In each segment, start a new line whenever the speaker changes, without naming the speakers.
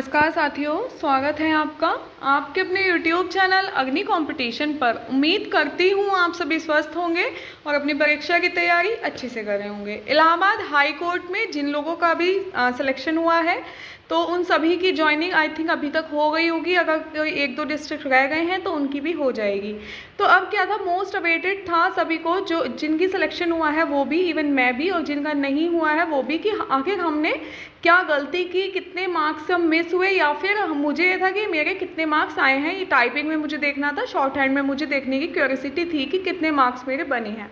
नमस्कार साथियों, स्वागत है आपका आपके अपने YouTube चैनल अग्नि कंपटीशन पर। उम्मीद करती हूँ आप सभी स्वस्थ होंगे और अपनी परीक्षा की तैयारी अच्छे से कर रहे होंगे। इलाहाबाद हाई कोर्ट में जिन लोगों का भी सिलेक्शन हुआ है तो उन सभी की ज्वाइनिंग आई थिंक अभी तक हो गई होगी। अगर कोई एक दो डिस्ट्रिक्ट रह गए हैं तो उनकी भी हो जाएगी। तो अब क्या था, मोस्ट अवेटेड था सभी को, जो जिनकी सिलेक्शन हुआ है वो भी, इवन मैं भी, और जिनका नहीं हुआ है वो भी, कि आखिर हमने क्या गलती की, कितने मार्क्स हम मिस हुए, या फिर मुझे ये था कि मेरे कितने मार्क्स आए हैं। ये टाइपिंग में मुझे देखना था, शॉर्ट हैंड में मुझे देखने की क्यूरियोसिटी थी कि कितने मार्क्स मेरे बने हैं।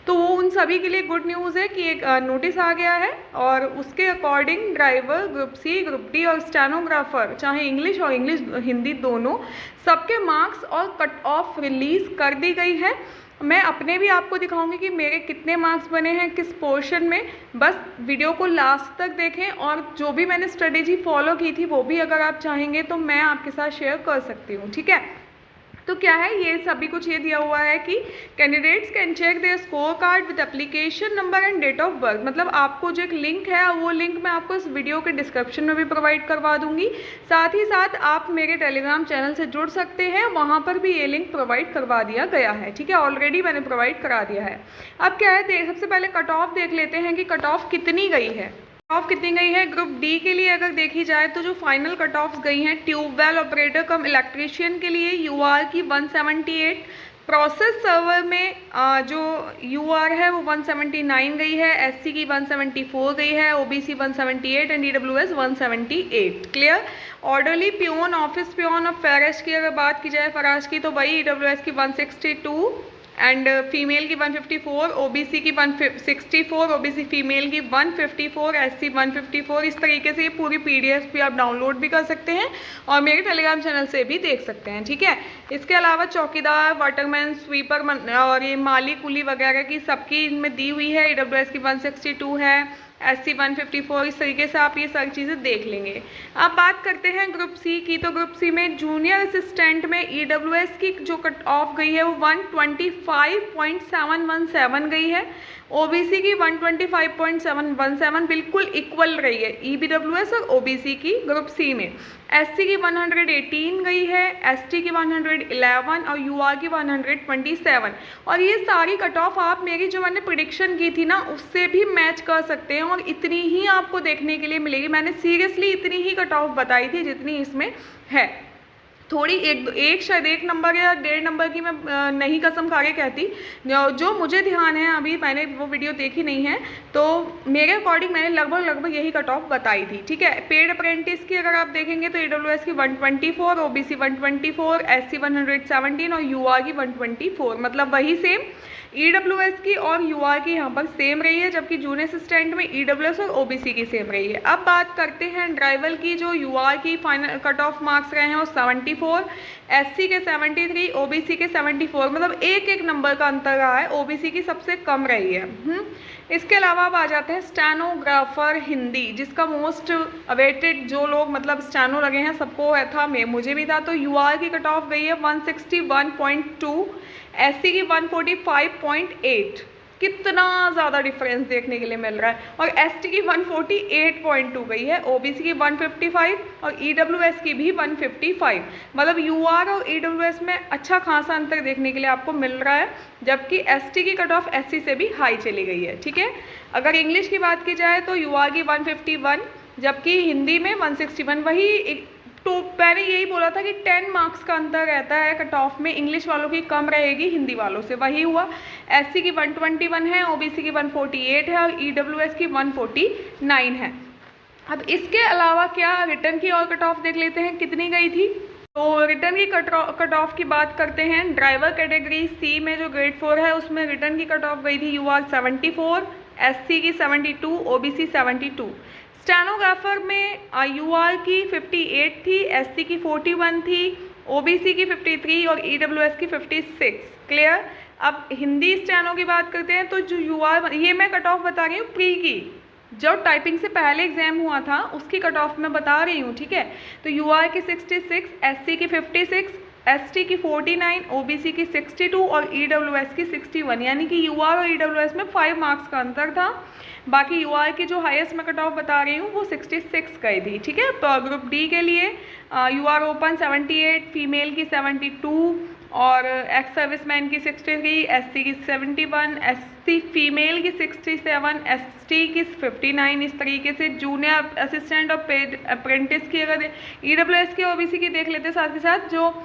तो वो उन सभी के लिए गुड न्यूज़ है कि एक नोटिस आ गया है और उसके according driver, group C, group D और स्टेनोग्राफर, चाहे इंग्लिश और इंग्लिश हिंदी दोनों, सबके मार्क्स और कट ऑफ रिलीज़ कर दी गई है। मैं अपने भी आपको दिखाऊंगी कि मेरे कितने मार्क्स बने हैं किस पोर्शन में। बस वीडियो को लास्ट तक देखें और जो भी मैंने स्ट्रेटेजी फॉलो की थी वो भी अगर आप चाहेंगे तो मैं आपके साथ शेयर कर सकती हूँ, ठीक है। तो क्या है, ये सभी कुछ ये दिया हुआ है कि candidates can check their score card with application number and date of birth. मतलब आपको जो एक लिंक है वो लिंक मैं आपको इस वीडियो के डिस्क्रिप्शन में भी प्रोवाइड करवा दूंगी। साथ ही साथ आप मेरे टेलीग्राम चैनल से जुड़ सकते हैं, वहाँ पर भी ये लिंक प्रोवाइड करवा दिया गया है, ठीक है। ऑलरेडी मैंने प्रोवाइड करा दिया है। अब क्या है, सबसे पहले कट ऑफ देख लेते हैं कि कट ऑफ कितनी गई है। ऑफ कितनी गई है ग्रुप डी के लिए अगर देखी जाए तो जो फाइनल कट ऑफ गई हैं, ट्यूबवेल ऑपरेटर कम इलेक्ट्रीशियन के लिए यूआर की 178, प्रोसेस सर्वर में जो यूआर है वो 179 गई है, एससी की 174 गई है, OBC 178 and EWS 178। Clear. Orderly peon, office peon और फैरेश की अगर बात की जाए, फराश की, तो वही ईडब्ल्यूएस की 162 एंड फीमेल की 154, ओबीसी की 164, ओबीसी फीमेल की 154, एससी 154। इस तरीके से ये पूरी पीडीएफ भी आप डाउनलोड भी कर सकते हैं और मेरे टेलीग्राम चैनल से भी देख सकते हैं, ठीक है। इसके अलावा चौकीदार, वाटरमैन, स्वीपर और ये माली कुली वगैरह की सबकी इनमें दी हुई है। ईडब्ल्यूएस की 162 है, एससी 154। इस तरीके से आप ये सारी चीज़ें देख लेंगे। अब बात करते हैं ग्रुप सी की। तो ग्रुप सी में जूनियर असिस्टेंट में ईडब्ल्यूएस की जो कट ऑफ गई है वो 125.717 गई है, ओबीसी की 125.717, बिल्कुल इक्वल रही है ईबीडब्ल्यूएस और ओबीसी की ग्रुप सी में। एससी की 118 गई है, एसटी की 111 और यूआर की 127। और ये सारी कट ऑफ आप मेरी जो मैंने प्रिडिक्शन की थी ना उससे भी मैच कर सकते हैं और इतनी ही आपको देखने के लिए मिलेगी। मैंने सीरियसली इतनी ही कट ऑफ बताई थी जितनी इसमें है। थोड़ी एक शायद 1 नंबर या 1.5 नंबर की मैं नहीं कसम खा के कहती, जो मुझे ध्यान है, अभी मैंने वो वीडियो देखी नहीं है, तो मेरे अकॉर्डिंग मैंने लगभग यही कट ऑफ बताई थी, ठीक है। पेड अप्रेंटिस की अगर आप देखेंगे तो ईडब्ल्यूएस की 124, ओबीसी 124, एससी 117 और यूआर की 124, मतलब वही सेम ईडब्ल्यूएस की और यूआर की यहाँ पर सेम रही है, जबकि जूनियर असिस्टेंट में ईडब्ल्यूएस और ओबीसी की सेम रही है। अब बात करते हैं ड्राइवर की। जो यूआर की फाइनल कट ऑफ मार्क्स रहे हैं वो 74, एससी के 73, ओबीसी के 74, मतलब एक नंबर का अंतर रहा है, ओबीसी की सबसे कम रही है। इसके अलावा अब आ जाते हैं स्टेनोग्राफर हिंदी, जिसका मोस्ट अवेटेड जो लोग मतलब स्टेनो लगे हैं सबको था, मुझे भी था। तो यूआर की कट ऑफ गई है 161.2, एससी की 145.8, कितना ज़्यादा डिफरेंस देखने के लिए मिल रहा है, और एसटी की 148.2 गई है, ओबीसी की 155 और ईडब्ल्यूएस की भी 155। मतलब यूआर और ईडब्ल्यूएस में अच्छा खासा अंतर देखने के लिए आपको मिल रहा है, जबकि एसटी की कट ऑफ एससी से भी हाई चली गई है, ठीक है। अगर इंग्लिश की बात की जाए तो यूआर की 151, जबकि हिंदी में 161। वही तो मैंने यही बोला था कि 10 मार्क्स का अंतर रहता है कट ऑफ में, इंग्लिश वालों की कम रहेगी हिंदी वालों से, वही हुआ। एससी की 121 है, ओबीसी की 148 है और ईडब्ल्यूएस की 149 है। अब इसके अलावा क्या रिटर्न की और कट ऑफ देख लेते हैं कितनी गई थी। तो रिटर्न की कट ऑफ की बात करते हैं। ड्राइवर कैटेगरी सी में जो ग्रेड 4 है उसमें रिटर्न की कट ऑफ गई थी यूआर 74, एससी की 72, ओबीसी 72। स्टेनोग्राफर में यूआर की 58 थी, एससी की 41 थी, ओबीसी की 53 और ईडब्ल्यूएस की 56। क्लियर। अब हिंदी स्टेनो की बात करते हैं। तो जो यूआर, ये मैं कट ऑफ बता रही हूँ प्री की, जो टाइपिंग से पहले एग्जाम हुआ था उसकी कट ऑफ मैं बता रही हूँ, ठीक है। तो यूआर की 66, एससी की 56, एसटी की 49, ओबीसी की 62 और ईडब्ल्यूएस की 61, यानी कि यूआर और ईडब्ल्यूएस में 5 मार्क्स का अंतर था। बाकी यूआर की जो हाईएस्ट मैं कट ऑफ बता रही हूँ वो 66 गई थी, ठीक है। तो ग्रुप डी के लिए यूआर ओपन 78, फीमेल की 72 और एक्स सर्विसमैन की 63, एससी की 71, एससी फीमेल की 67, एसटी की 59। इस तरीके से जूनियर असिस्टेंट और पेड अप्रेंटिस की अगर ईडब्ल्यूएस की ओबीसी की देख लेते साथ के साथ, जो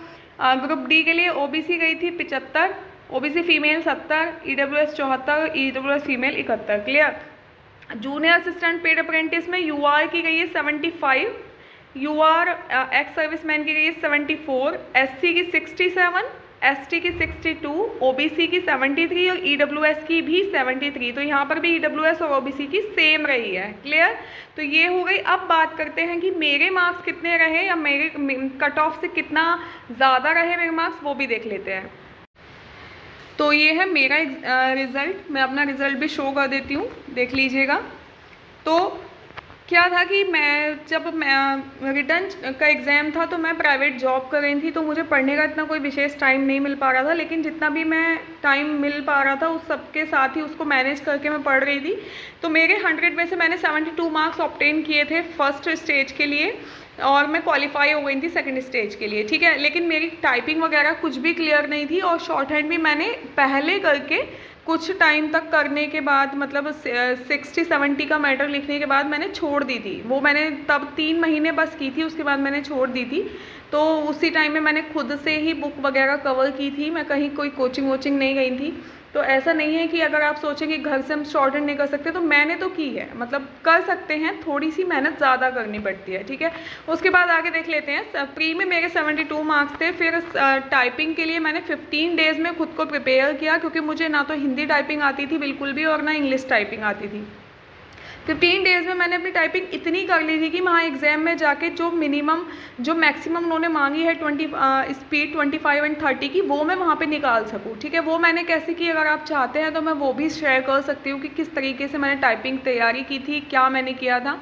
ग्रुप डी के लिए ओबीसी गई थी 75, OBC female 70, EWS 74, EWS female 71। Clear. Junior assistant paid apprentice में यूआर की गई है 75, यूआर एक्स सर्विसमैन की गई है 74, एससी की 67, एसटी की 62, ओबीसी की 73 और ईडब्ल्यूएस की भी 73। तो यहाँ पर भी ईडब्ल्यूएस और ओबीसी की सेम रही है। क्लियर। तो ये हो गई। अब बात करते हैं कि मेरे मार्क्स कितने रहे या मेरे कट ऑफ से कितना ज़्यादा रहे मेरे मार्क्स, वो भी देख लेते हैं। तो ये है मेरा रिज़ल्ट। मैं अपना रिज़ल्ट भी शो कर देती हूँ, देख लीजिएगा। तो क्या था कि जब मैं रिटर्न का एग्ज़ाम था तो मैं प्राइवेट जॉब कर रही थी, तो मुझे पढ़ने का इतना कोई विशेष टाइम नहीं मिल पा रहा था, लेकिन जितना भी मैं टाइम मिल पा रहा था उस सबके साथ ही उसको मैनेज करके मैं पढ़ रही थी। तो मेरे 100 में से मैंने 72 मार्क्स ऑब्टेन किए थे फर्स्ट स्टेज के लिए, और मैं क्वालिफाई हो गई थी सेकंड स्टेज के लिए, ठीक है। लेकिन मेरी टाइपिंग वगैरह कुछ भी क्लियर नहीं थी, और शॉर्ट हैंड भी मैंने पहले करके कुछ टाइम तक करने के बाद, मतलब 60-70 का मैटर लिखने के बाद मैंने छोड़ दी थी। वो मैंने तब 3 महीने बस की थी, उसके बाद मैंने छोड़ दी थी। तो उसी टाइम में मैंने खुद से ही बुक वगैरह कवर की थी, मैं कहीं कोई कोचिंग वोचिंग नहीं गई थी। तो ऐसा नहीं है कि अगर आप सोचें कि घर से हम शॉर्ट हैंड नहीं कर सकते, तो मैंने तो की है, मतलब कर सकते हैं, थोड़ी सी मेहनत ज़्यादा करनी पड़ती है, ठीक है। उसके बाद आगे देख लेते हैं। प्री में मेरे 72 मार्क्स थे। फिर टाइपिंग के लिए मैंने 15 डेज़ में खुद को प्रिपेयर किया, क्योंकि मुझे ना तो हिंदी टाइपिंग आती थी बिल्कुल भी, और ना इंग्लिश टाइपिंग आती थी। 15 डेज़ में मैंने अपनी टाइपिंग इतनी कर ली थी कि वहाँ एग्ज़ाम में जाके जो मैक्सिमम उन्होंने मांगी है 20 स्पीड 25 एंड 30 की, वो मैं वहाँ पे निकाल सकूँ, ठीक है। वो मैंने कैसे की, अगर आप चाहते हैं तो मैं वो भी शेयर कर सकती हूँ कि किस तरीके से मैंने टाइपिंग तैयारी की थी, क्या मैंने किया था।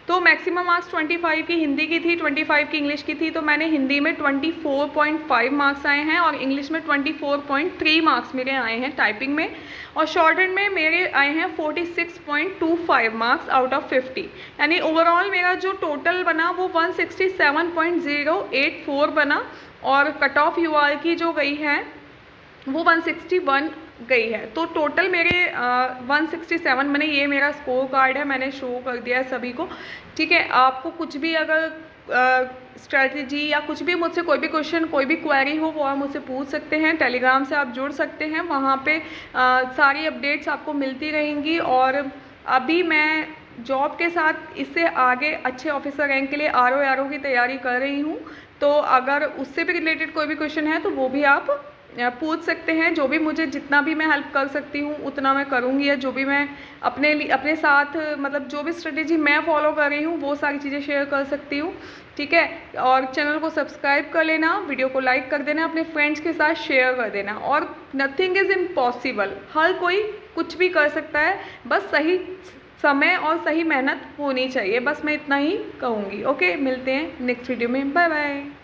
तो मैक्सिमम मार्क्स 25 की हिंदी की थी, 25 की इंग्लिश की थी। तो मैंने हिंदी में 24.5 मार्क्स आए हैं और इंग्लिश में 24.3 मार्क्स मेरे आए हैं टाइपिंग में, और शॉर्ट हैंड में मेरे आए हैं 46.25 मार्क्स आउट ऑफ 50। यानी ओवरऑल मेरा जो टोटल बना वो 167.084 बना, और कट ऑफ यूआर की जो गई है वो 161 गई है। तो टोटल मेरे 167 मैंने, ये मेरा स्कोर कार्ड है, मैंने शो कर दिया है सभी को, ठीक है। आपको कुछ भी अगर स्ट्रैटेजी या कुछ भी मुझसे कोई भी क्वेश्चन, कोई भी क्वेरी हो, वो आप मुझसे पूछ सकते हैं। टेलीग्राम से आप जुड़ सकते हैं, वहाँ पे सारी अपडेट्स आपको मिलती रहेंगी। और अभी मैं जॉब के साथ इससे आगे अच्छे ऑफिसर रैंक के लिए आरओ की तैयारी कर रही हूँ। तो अगर उससे भी रिलेटेड कोई भी क्वेश्चन है तो वो भी आप पूछ सकते हैं। जो भी मुझे जितना भी मैं हेल्प कर सकती हूँ उतना मैं करूँगी, या जो भी मैं अपने साथ, मतलब जो भी स्ट्रेटेजी मैं फॉलो कर रही हूँ वो सारी चीज़ें शेयर कर सकती हूँ, ठीक है। और चैनल को सब्सक्राइब कर लेना, वीडियो को लाइक कर देना, अपने फ्रेंड्स के साथ शेयर कर देना। और नथिंग इज़ इम्पॉसिबल, हर कोई कुछ भी कर सकता है, बस सही समय और सही मेहनत होनी चाहिए। बस मैं इतना ही कहूँगी। ओके, मिलते हैं नेक्स्ट वीडियो में। Bye bye.